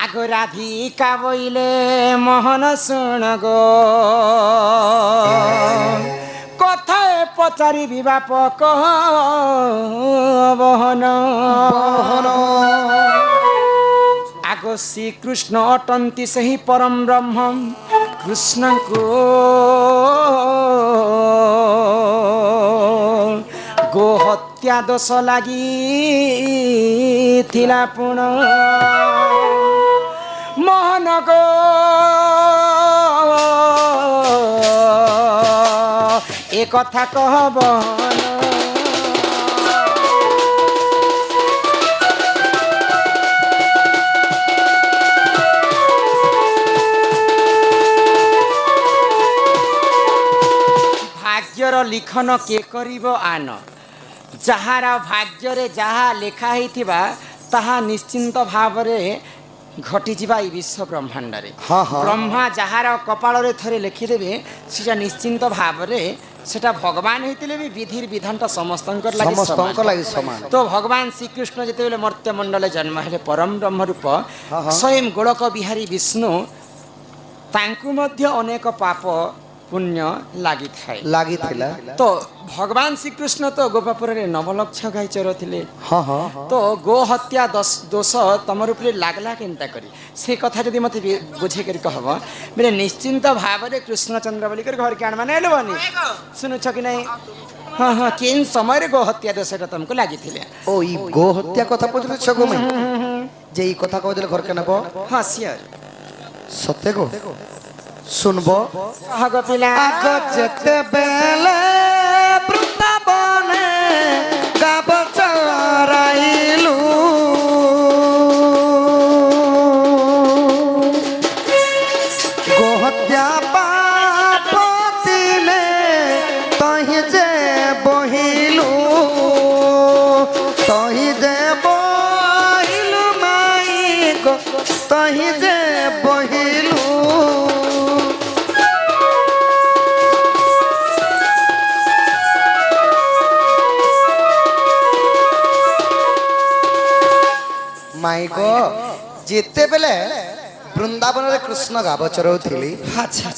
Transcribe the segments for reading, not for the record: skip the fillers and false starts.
আগো রাধিকা বইলে মোহন শুণ গো কথায় পচারিবি বাপ কহ বহন বহন আগো শ্রীকৃষ্ণ অটন্তি সেই পরম ব্রহ্ম কৃষ্ণଙ୍କୁ গো হত্যা দোষ লাগি থিলা পুণ মোহন গো এ কথা কহব ভাগ্যর লিখন কে করিব আন যাহার ভাগ্যরে যাহা লেখা হইথিবা তাহা নিশ্চিন্ত ভাବରେ ঘটিଯିବା এই বিশ্ব ব্রহ্মাণ্ডরে ব্রহ্মা যাহার কপাଳରେ থরে লেখিদেবে সেটা নিশ্চিন্ত ভাବରେ সেটা ভগবান হইতিলে বি বিধির বিধানটা সমস্তঙ্কর লাগি সমান তো ভগবান শ্রীকৃষ্ণ যেতেবেলে মর্ত্যমণ্ডলে জন্ম হেলে পরম ব্রহ্মরূপ স্বয়ং গোলক বিহারী বিষ্ণু তাঙ্কু মধ্য অনেক পাপ পুণ্য লাগিଥିଲା তো ভগবান শ্রীকৃষ্ণ তো গোপাপুরে নবলক্ষ গাই চরুলে তো গো হত্যা দোষ তোমার উপরে লাগলা কেনতা করি সে কথা যদি মতো বুঝে করি কহব বেলে নিশ্চিন্ত ভাবে কৃষ্ণচন্দ্র বলি করে ঘরকে আনবা না এলবনি শুনুছ কি নাই হ্যাঁ হ্যাঁ কেন সময় গো হত্যা দোষটা তোমাকে লাগিছিলে ও ই গো হত্যা কথা পড়ছ গো মাই যে এই কথা কই দিলে ঘরকে নেব হ্যাঁ সিয়ার সত্যি গো শুনব আগ পিলা আগ যেতে বেলে বৃন্দাবনে গাব চরাইলু গো হত্যা পাপ দিলে তহি যে বহিলু তহি যে বহিলু মাই গো তহি যে বহিলু মাই গো যেତେବେଳେ ବୃନ୍ଦାବନରେ କୃଷ୍ଣ ଗାବ ଚରଉଥିଲି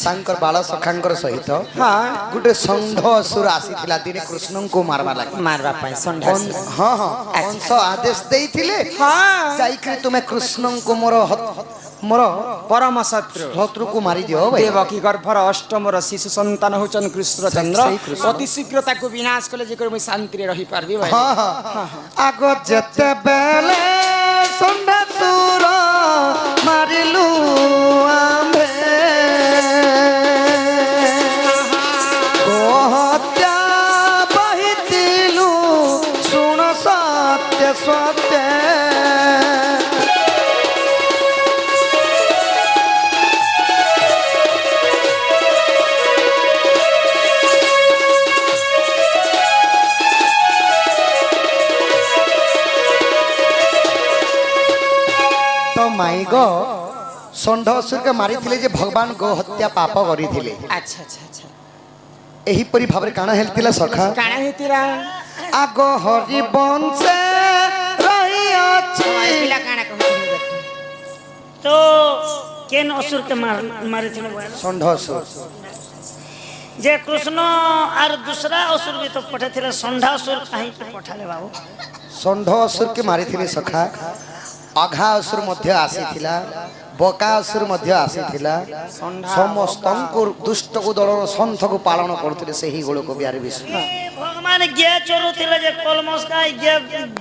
ତାଙ୍କର ବାଳ ସଖାଙ୍କର ସହିତ ଗୋଟେ ଷଣ୍ଢ ଅସୁର ଆସିଥିଲା ଦିନେ କୃଷ୍ଣଙ୍କୁ ମାରବା ପାଇଁ ଷଣ୍ଢ ହଁ ହଁ କଂସ ଆଦେଶ ଦେଇଥିଲେ ଯାଇକରି ତୁମେ କୃଷ୍ଣଙ୍କୁ ମୋର ପରମ ଶତ୍ରୁକୁ ମାରି ଦିଅ ଦେବକୀ ଗର୍ଭର ଅଷ୍ଟମର ଶିଶୁ ସନ୍ତାନ ହଉଛନ୍ତି କୃଷ୍ଣଚନ୍ଦ୍ର ଅତି ଶୀଘ୍ର ତାକୁ ବିନାଶ କଲେ ଯେ ମୁଁ ଶାନ୍ତିରେ ରହିପାରିବି ଆଗ ଯେତେବେଳେ ଷଣ୍ଢାସୁର ମାରିଲୁ ଆମ୍ଭେ ଗো ହତ୍ୟା ବହିଥିଲୁ ଶୁଣ ସତ୍ୟ ସତ୍ୟ माई गो षण्ढ असुर मारी जे भगवान गो हत्या पाप करिथिले अच्छा अच्छा अच्छा एही परि भाबरे काना हेलतिला सखा काना हेतिरा आगो हरि बंशे रही अछि पिला काना कहू तो केन असुर के मारिथिले षण्ढ असुर जे कृष्ण और दूसरा असुर भी तो पठाथिले षण्ढ असुर काहे के पठाले बाबू षण्ढ असुर के मारिथिले सखा अघा असुर मध्य आसीथिला बका असुर मध्य आसीथिला समस्त दुष्ट को दलर संथ को पालन करथिले सेही गोलक बिहारी विष्णु भगवान गे चोरुथिले जे कलमस का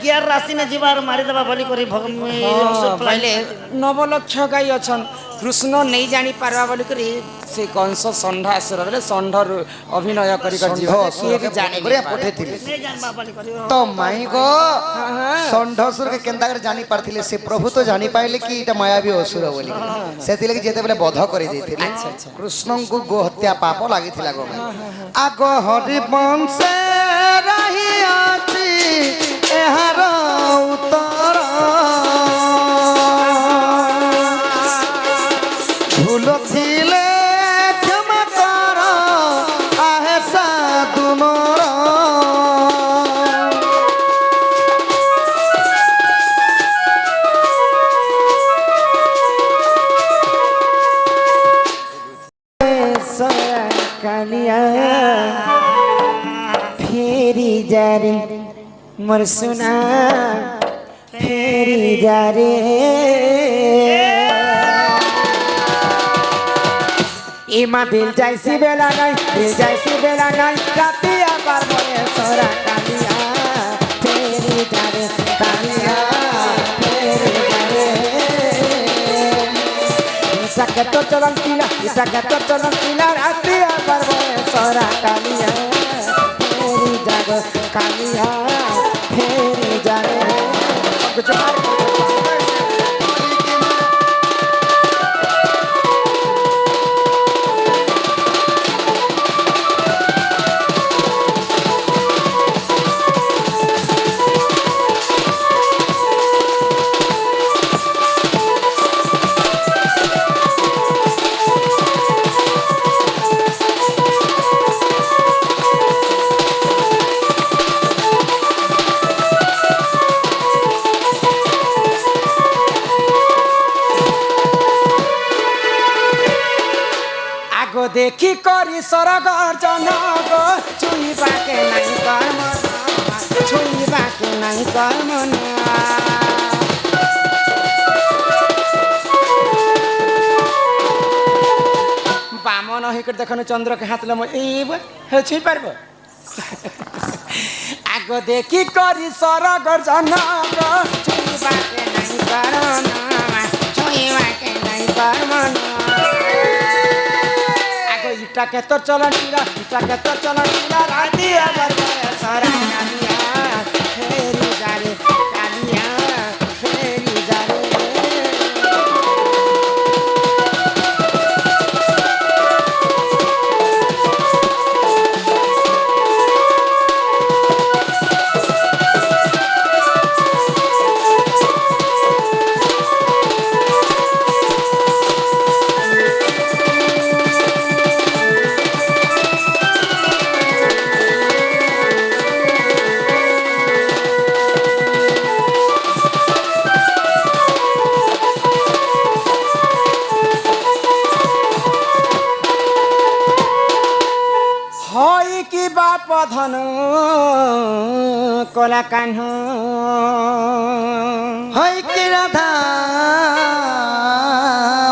गे राशि में जीवार मारि देबा बोली करी भगवान पहले नवलक्ष गाई अछन कृष्ण नहीं जानी पारवा बोली करी से कंस षण्ढ असुर बेले षण्ढ अभिनय करी कर जीव से भी जाने करे पठेथिले नहीं जानबा बोली करी तो माई गो षण्ढ असुर के केंदा कर जानी पारथिले से प्रभु तो जानी पाइले कि इटा मायावी असुर बोली सेतिले कि जेते बेले बध करि देथिले अच्छा अच्छा कृष्ण को गो हत्या पाप लागिथिला गो आगो हरि वंशे रही अछि एहार उतर भूल थिले क्षमा कर आहे साधु मोर कालिया फेरी जा रे मोर सुना फेरी जा रे इमा बिल जाइसी बेला नहीं बिल जाइसी बेला नहीं राती आबार मोरे सोरा कालिया फेरी जा रे कालिया फेरी जा रे इसा तो चलन किला राती आबार मोरे सोरा कालिया फेरी जा रे कालिया फेरी जा रे कुछ देखी करी सरगर जनग छुईबा के नहीं कर्म छुईबा के नहीं कर्म बामन होकर देखने चंद्र के हाथ लम छुई पारब आग देखी करी सरगर जनग छुईबा के नहीं कर्म छुईबा के नहीं कर्म इटा के तो चलन टीला इटा के तो चलन टीला राती आबार मोरे सोरा कालिया फेरी जा रे कालिया फेरी जा रे धन कला कान्ह है के राधा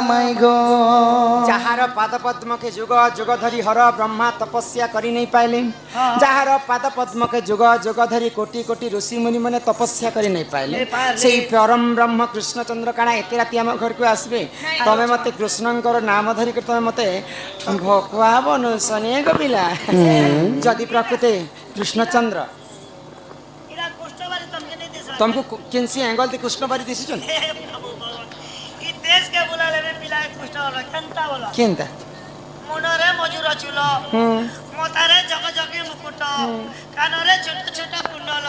माई गो जहार पाद पद्म के जुग जुग धरी हर ब्रह्मा तपस्या करी नहीं पाइले जहार पाद पद्म के जुग जुग धरी कोटि कोटि ऋषि मुनि माने तपस्या करी नहीं पाइले से परम ब्रह्म कृष्ण चंद्र काना एते राति हम घर को आसबे तमे मते कृष्णंकर नाम धरी के तमे मते भकुआ बनु सने गबिला जदि प्रकृति कृष्णचंद्र तुमको किनसी एंगल ते कृष्ण बारी दिसी छन ई देश के बुला लेबे पिला कृष्ण वाला केनता बोला केनता मुनरे मजूर चुल मोतारे जग जगे मुकुट कानरे छोट छोट कुंडल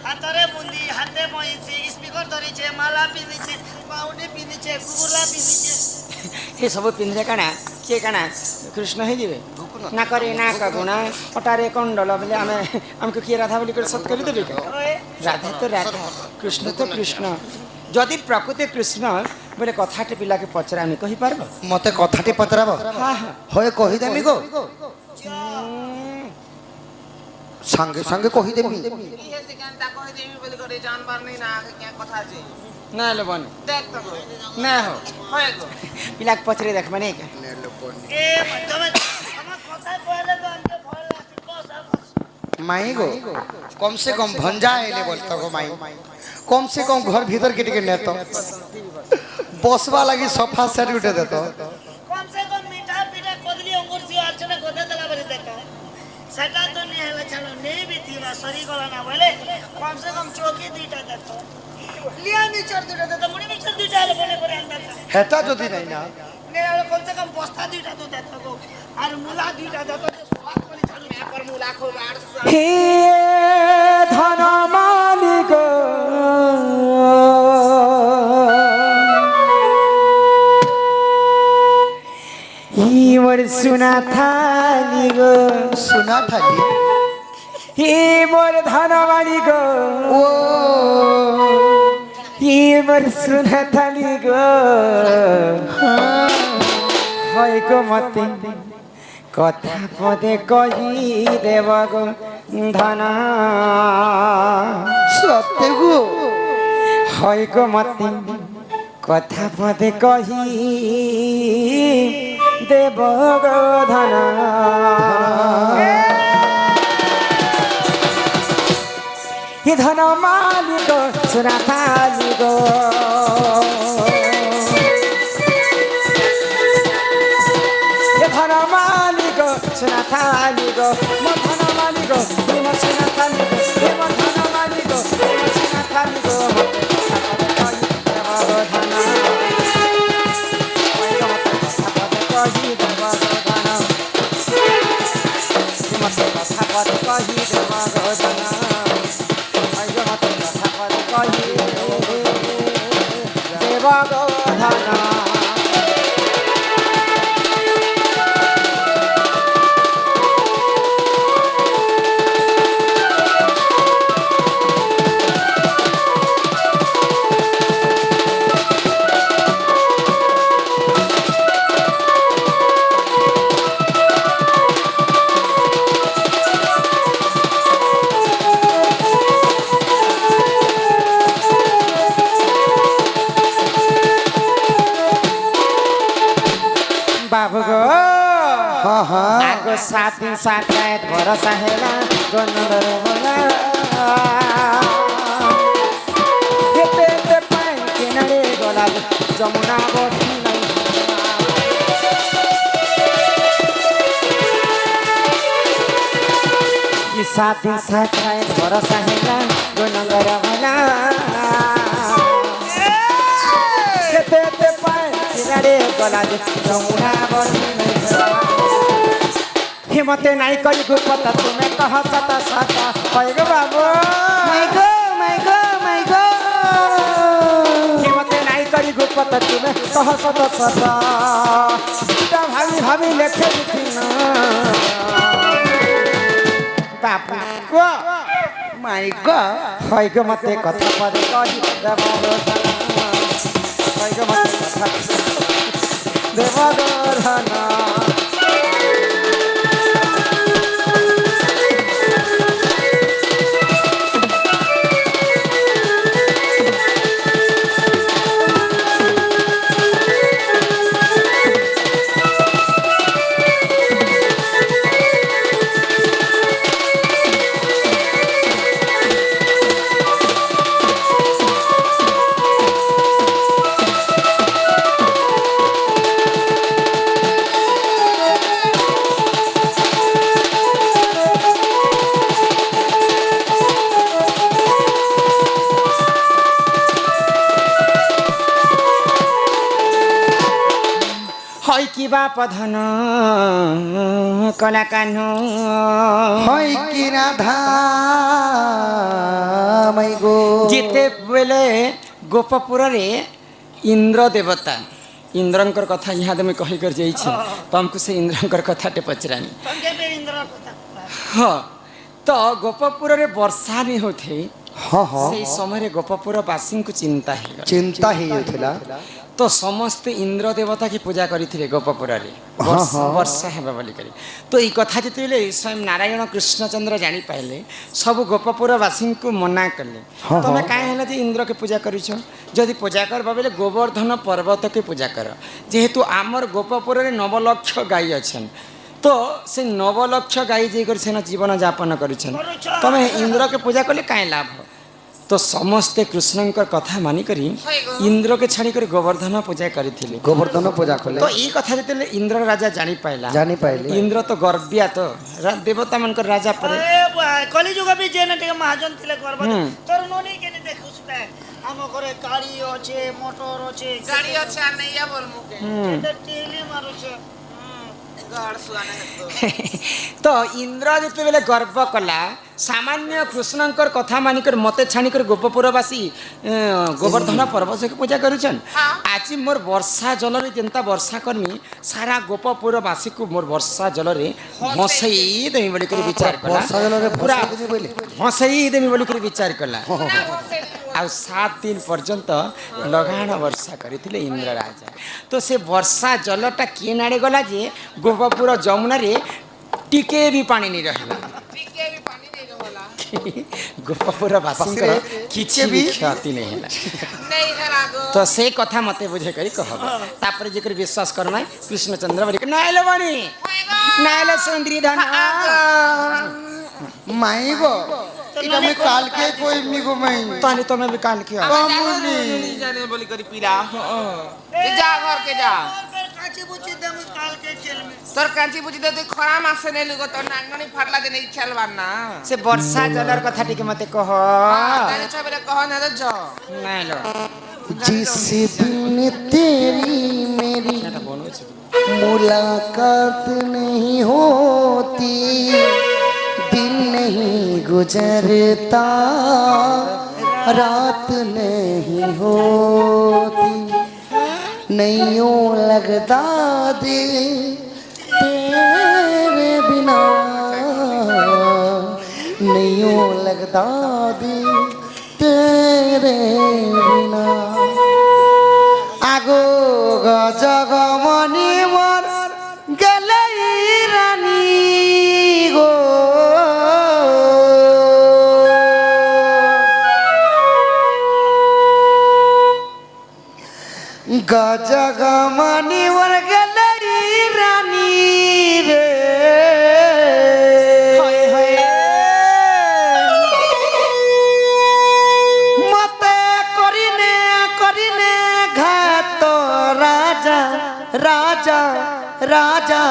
हातरे बुंदी हाते मइছে स्पीकर धरिছে माला पिंदिছে पाउडी पिंदिছে गुगुला पिंदिছে हे सब पिंधरे काना के काना कृष्ण हे जीवे ना करे ना कगुना पटारे कंडल बोले हमको किए राधा बोली कर सत कर देबे राधा तो राधा कृष्ण तो कृष्ण जदि प्रकृति कृष्ण बोले कथाटे पिला के पचरामी कहि पारबो मते कथाटे पचराबो हां हां होय कहि देमी गो संगे संगे कहि देमी इहे सिकांता कहि देमी बोली करे जानबार नहीं ना आगे क्या कथा छै ना ले बन देख तो ना हो होय गो पिला के पचरे देख माने के ए तमे हम कथा कहले तो हमके भय लासी को सब माई गो कम से कम भंजा एले बोलता गो माई कम से कम घर भीतर के टिके नेतो बसवा लगी सोफा सेट उठे देतो कम से कम मीठा पीठा कोदली अंगूर से अर्चना गोदे दला बरी देखो सेटा तो नहीं है चलो नहीं भी थी ना सरी गला ना बोले कम से कम चौकी दीटा देखो लिया मिचर दीटा देतो मुड़ी मिचर दीटा रे बोले करे अंदर हेटा जदी नहीं ना ने कम से कम बस्ता दीटा तो देखो और मुला दीटा देखो स्वाद करे चालू में पर मुला खो 800 हे धन मालिक ही मोर सुना थाली गो सुना थाली ही मोर धन मालिक ओ ही मोर सुना थाली गो হয় গো মতে কথা পদে কহি দেব গো ধন সত্যি গো হয় গো মতে কথা পদে কহি দেব গো ধন হে ধন মালিক সুরা মালিক হে ধন মালিক সুরা মালিক মো ধন মালিক মো সুরা মালিক হে মো ধন মালিক মো সুরা মালিক बाबू गो हाँ हाँ आगो साथ साथ भरोसा हेला गनर बोला हेते ते पान किनारे गोला जमुना बसी नहीं ये साथ भरोसा हेला गनर बोला हेते ते पान किनारे गोला जमुना बसी हिम्मते नहीं करी गुपत तुम्हें कह सत सत होय गो बाबू माय गो माय गो माय गो हिम्मते नहीं करी गुपत तुम्हें कह सत सत सीता भाभी भाभी लेखे लिखिना बाबू को माय गो होय गो मते कथा पर कही देव गो होय गो मते कथा देव गो धना হয় কিবা পধন কলা কানু হয় কি রাধা মাই গো ଯେତେବେଳେ ଗୋପପୁରରେ ଇନ୍ଦ୍ର ଦେବତା ଇନ୍ଦ୍ରଙ୍କର କଥା ଇହାଦେ ମୁଇଁ କହିକରି ଯାଇଛି ତମକୁ ସେ ଇନ୍ଦ୍ରଙ୍କର କଥାଟେ ପଚରାନି ତମକେ ବି ଇନ୍ଦ୍ର କଥା ହଁ ତ ଗୋପପୁରରେ ବର୍ଷା ବି ହଉଥାଏ ହଁ ହଁ ସେଇ ସମୟରେ ଗୋପପୁର ବାସୀଙ୍କୁ ଚିନ୍ତା ହେଇଗଲା ଚିନ୍ତା ହେଇଯାଉଥିଲା ତ ସମସ୍ତେ ଇନ୍ଦ୍ର ଦେବତାକେ ପୂଜା କରିଥିଲେ ଗୋପପୁରରେ ହଁ, ହଁ। ବର୍ଷା ହେବା ବୋଲିକରି ତ ଏଇ କଥା ଯେତେବେଳେ ସ୍ୱୟଂ ନାରାୟଣ କୃଷ୍ଣଚନ୍ଦ୍ର ଜାଣିପାରିଲେ ସବୁ ଗୋପପୁରବାସୀଙ୍କୁ ମନା କଲେ ହଁ, ତମେ ହଁ। କାହିଁ ହେଲା ଯେ ଇନ୍ଦ୍ରକେ ପୂଜା କରିଛ ଯଦି ପୂଜା କରବା ବେଲେ ଗୋବର୍ଦ୍ଧନ ପର୍ବତକେ ପୂଜା କର ଯେହେତୁ ଆମର ଗୋପପୁରରେ 9 ଲକ୍ଷ ଗାଈ ଅଛନ୍ ତ ସେ 9 ଲକ୍ଷ ଗାଈ ଯାଇକରି ସେନ ଜୀବନ ଯାପନ କରିଛନ୍ ତମେ ଇନ୍ଦ୍ରକେ ପୂଜା କଲେ କାହିଁ ଲାଭ ତ ସମସ୍ତେ କୃଷ୍ଣଙ୍କର କଥା ମାନିକରି ଇନ୍ଦ୍ରକେ ଛାଡ଼ିକରି ଗୋବର୍ଦ୍ଧନ ପୂଜା କରିଥିଲେ ଗୋବର୍ଦ୍ଧନ ପୂଜା କଲେ ତ ଏଇ କଥା ଯେତେବେଳେ ଇନ୍ଦ୍ର ରାଜା ଜାଣିପାଇଲା ଜାଣିପାଇଲେ ଇନ୍ଦ୍ର ତ ଗର୍ବିଆ ତ ଦେବତା ମାନଙ୍କର ରାଜା ପରେ କଲିଯୁଗ ବି ଯେନେ ଟିକେ ମହାଜନ ଥିଲେ କରବା ହୁଁ। ତୋର ନନି କେନେ ଦେଖୁଛୁ ବେ ଆମ ଘରେ ଗାଡ଼ି ଅଛେ ମୋଟର ଅଛେ गाड़ी अच्छे आ नहीं है बोल मुके କେତେ ଟିଲି ମାରୁଛେ गाड़ सुआने है तो ତ ଇନ୍ଦ୍ର ଯେତେବେଳେ ଗର୍ବ କଲା ସାମାନ୍ୟ କୃଷ୍ଣଙ୍କର କଥା ମାନିକରି ମତେ ଛାଣିକରି ଗୋପପୁରବାସୀ ଗୋବର୍ଦ୍ଧନ ପର୍ବତକୁ ପୂଜା କରୁଛନ୍ ଆଜି ମୋର ବର୍ଷା ଜଳରେ ଯେନ୍ତା ବର୍ଷା କରମି ସାରା ଗୋପପୁରବାସୀକୁ ମୋର ବର୍ଷା ଜଳରେ ଭସେଇ ଦେମି ବୋଲିକରି ବିଚାର କଲା ବର୍ଷା ଜଳରେ ପୁରା ଭସେଇ ଦେମି ବୋଲି? ଭସେଇ ଦେମି ବୋଲିକରି ବିଚାର କଲା ना वो से ଆଉ 7 ଦିନ ପର୍ଯ୍ୟନ୍ତ ଲଗାଣ ବର୍ଷା କରିଥିଲେ ଇନ୍ଦ୍ର ରାଜା। ତ ସେ ବର୍ଷା ଜଲଟା କିଏ ନାଡ଼େ ଗଲା ଯେ ଗୋପପୁର ଯମୁନାରେ ଟିକେ ବି ପାଣି ନି ରହିଲା। ଟିକେ ବି ପାଣି ଦେଇ ଗଲା ଗୋପପୁର ବାସୀଙ୍କର କିଛି ବି କ୍ଷତି नहीं ହେଲା। नहीं ହେଲା ଗो ତ ସେ କଥା ମତେ ବୁଝେ କରି कहब। ତାପରେ ଯେ କରି ବିଶ୍ୱାସ କରନା କୃଷ୍ଣଚନ୍ଦ୍ର ବଳି ନାଇଲେ ବଣି नाइले सुंदरी धन माई गो इटा मैं काल के कोई मी गो मैं तानी तो मैं भी काल किया कमुनी नहीं जाने बोली करी पीरा जा घर के जा और फिर काची बुची दम काल के खेल में তোর কাঁচি বুঝি দে তুই খরা মাসে নেই লুগো তোর নাঙ্গনি ফাটলা দে নেই খেলবার না से वर्षा जलर कथा टिके मते कह জানি ছবেলে কহ না রে জ नाइलो जिस दिन तेरी मेरी मुलाकात नहीं होती दिन नहीं गुजरता रात नहीं होती नैयों लगता दे तेरे बिना नैयों लगता दे तेरे बिना আগো গজগমনি মোর গেলেই রানী গো গজগমনি মোর গেলেই রানী রে होय होय মতে করিনে করিনে ঘাত রাজা রাজা রাজা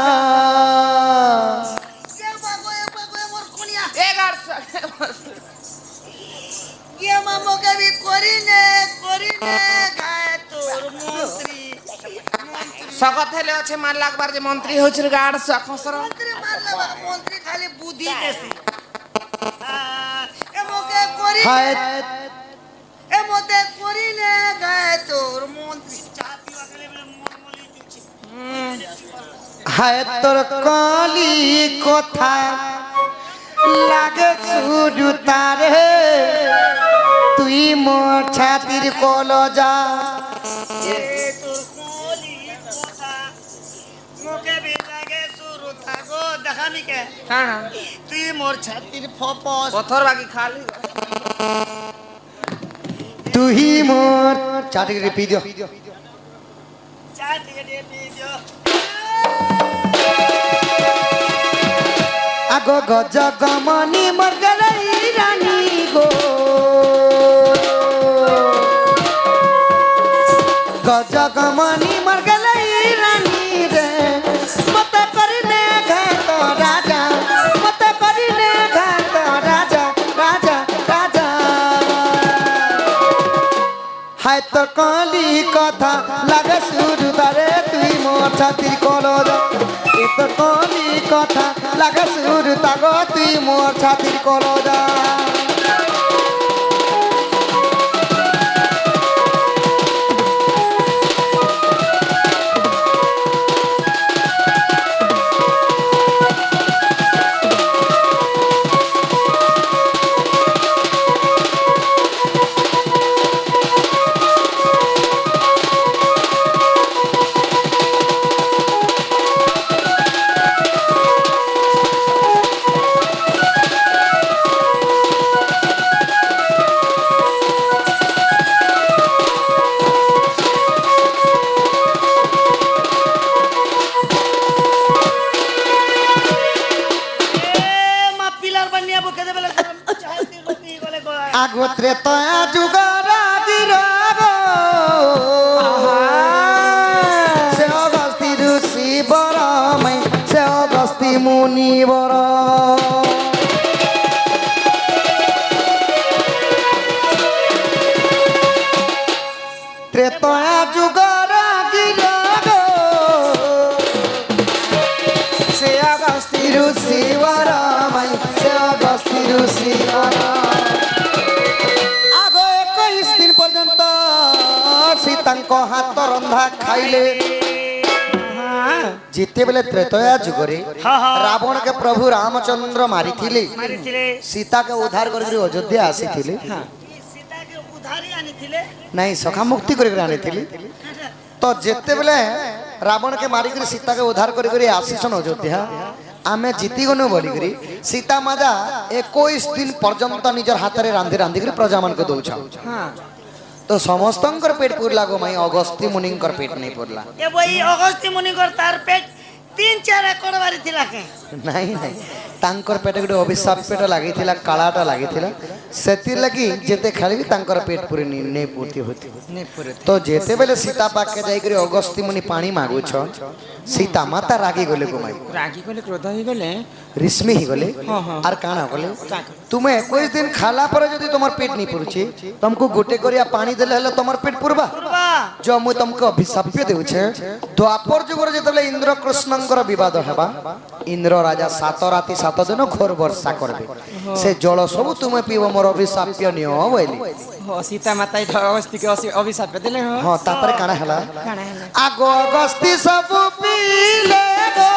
ये बागो मोर कोनिया এ গার ये मामो के भी कोरीने गाय तोर मंत्री সকত হেলে আছে মার লাগবার যে মন্ত্রী হচ্ছে গাড় খসর मंत्री मार लगा मंत्री खाली बुद्धि देसी ए मोके कोरी হায় ए मोते कोरीने गाय तोर मंत्री चापी वाकले बले मोर मोली दिछि হায় তোর কলি কথা লাগে শুধু তারে তুই মোর ছাতির কলজা ए तोर कोली कोथा मोके भी लागे सुरु थागो देखामी के হ্যাঁ হ্যাঁ তুই মোর ছাতির ফপস পথর বাকি খালি তুই মোর ছাতির পি দিও ছাতি দে দিও আগো গজ গমনি মোর গলাই রানী গো গজ গমনি মোর গলাই রানী রে মত করিনে ঘাত রাজা মত করিনে ঘাত রাজা রাজা রাজা হায় তোর কলি কথা লাগে শুরু তারে তুই মোর ছাতির কলজা এ তোর কলি কথা লাগে শুরু তাগো তুই মোর ছাতির কলজা আগো ত্রেতয়া যুগর দিরগ সে অগস্তি ঋষি বরমাই সে অগস্তি মুনি বর ত্রেতয়া যুগর দিরগ সে অগস্তি ঋষি বরমাই সে অগস্তি ঋষি বর আগে 21 দিন পর্যন্ত সীতাঙ্ক হাত রন্ধা খাইলে যেতেবেলে ত্রেতয়া যুগরে রাবণকে প্রভু রামচন্দ্র মারিଥିଲେ মারিଥିଲେ সীতাকে উদ্ধার করি অযোধ্যা আসিଥିଲେ सीता के ଉଦ୍ଧାରି ଆଣିଥିଲେ ନାଇଁ ସଖା ମୁକ୍ତି କରିକି ଆଣିଥିଲି ତ ଯେତେବେଳେ ରାବଣକେ ମାରିକରି ସୀତାକେ ଉଦ୍ଧାର କରିକରି ଆସିଛନ୍ ଅଯୋଧ୍ୟା ଆମେ ଜିତିଗନୁ ବୋଲିକରି ସୀତା ମାତା 21 ଦିନ ପର୍ଯ୍ୟନ୍ତ ନିଜର ହାତରେ ରାନ୍ଧି ରାନ୍ଧିକରି ପ୍ରଜାମାନଙ୍କୁ ଦଉଛ ହଁ ତ ସମସ୍ତଙ୍କର ପେଟ ପୁରଲା ଗো ମାଇ ଅଗସ୍ତ୍ୟ ମୁନିଙ୍କର ପେଟ ନେଇ ପୁରଲା ଏ ବଇ ଅଗସ୍ତ୍ୟ ମୁନିଙ୍କର ତାର ପେଟ 3-4 ଏକର ବାରି ଥିଲା କେ ନାଇଁ ନାଇଁ ତାଙ୍କର ପେଟ ଗୋଟେ ଅଭିଶାପ ପେଟ ଲାଗିଥିଲା କାଳାଟା ଲାଗିଥିଲା ସେଥିର ଲାଗି ଯେତେ ଖାଇବି ତାଙ୍କର ପେଟ ପୁରି ନେଇ ପୂର୍ତ୍ତି ହୋତି ତ ଯେତେବେଳେ ସୀତା ପାଖେ ଯାଇକରି ଅଗସ୍ତ୍ୟ ମୁନି ପାଣି ମାଗୁଛ ସୀତା ମାତା ରାଗି ଗଲେ গো মাই রাগি গলে ক্রোধ হয়ে গেলে রিশ্মি হি গলে আর কাଣା গলে তুমি 21 দিন খালা পরে যদি তোমার পেট নি পুরুছি तुमको गोटे करिया पानी देले हले তোমার পেট পুরবা পুরবা जो मुई तुमको अभिशाप्य देउछे द्वापर जुगर जेतबले इंद्र कृष्णंकर विवाद हेबा इंद्र राजा 7 राति 7 दिन घोर वर्षा करबे से जल सब तुमे पीबो मोर अभिशाप्य नियो बोली हो सीता माता अगस्ती के अभिशाप देले हो हां तापर काना हला काना हला आगो अगस्ती सब पीले गो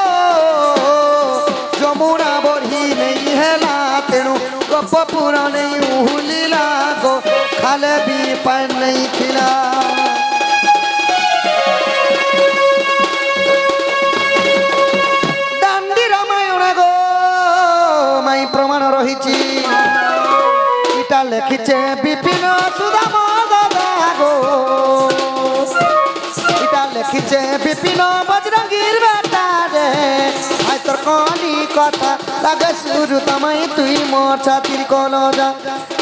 जमुना बढ़ी नहीं हेला तेणु गप पूरा नहीं उहुलीला गो खाले भी पान नहीं खिला दांडी रामायण गो माई प्रमाण रहिची इटा लेखिचे विपिन सुदाम दादा गो इटा लेखिचे विपिन बजरंगीर बेटा रे आय तोर कहानी कथा लागे सुरु तमाई तुई मोर छातिर कलजा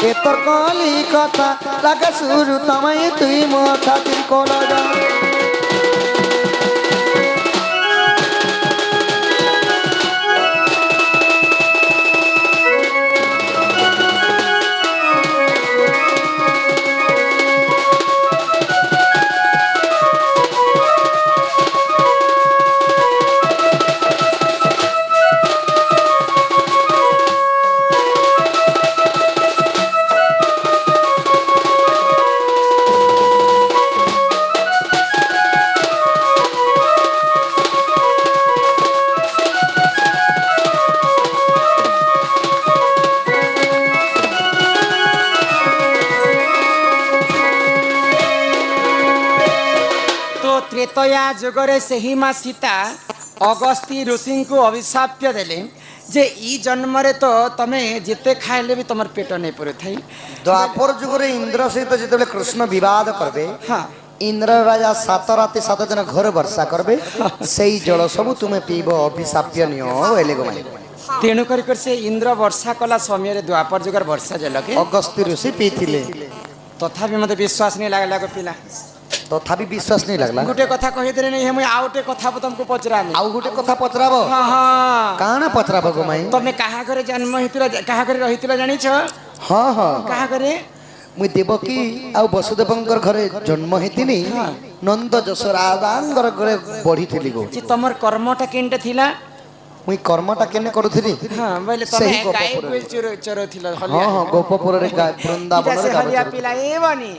ए तोर कहानी कथा लागे सुरु तमाई तुई मोर छातिर कलजा त्रेतया जुगरे सही माँ सीता अगस्ती ऋषि को अभिशाप्य देले जे ई जन्म रे तो तमे जिते खाइले भी तमर पेट नहीं पुरे थाई द्वापर जुगरे इंद्र सहित जेतेबेले कृष्ण विवाद करबे हाँ इंद्र राजा 7 राति 7 दिन घोर वर्षा करबे सेई जल सब तुमे पीबो अभिशाप्य नियो एले गो माई तेणु कर से इंद्र वर्षा कला समय रे द्वापर जुगर वर्षा जलके अगस्त्य ऋषि पीथिले तथापि मते विश्वास नहीं लागला को पिला तथापि विश्वास नहीं लागला गोटे कथा कहि देले नहीं हम आउटे कथा तुमको पचरानी आउ गुटे कथा पचराबो हाँ हाँ काना पचराबो गो माई तमे कहा करे जन्म हेतिला कहा करे रहितिला जानि छ हाँ हाँ कहा करे मुई देवकी आउ वसुदेवंकर घरे जन्म हेतिनी नंद जसोरादांगर घरे बढ़ीथिली गो जे तमर कर्मटा केनटे थिला मुई कर्मटा केने करूथिली हाँ बोले तमे सही गोप गाय पुरे। कोइल चोरो चोरो थिला हाँ हाँ गोपपुर रे वृंदावन रे हलिया गावे पिला ए बनी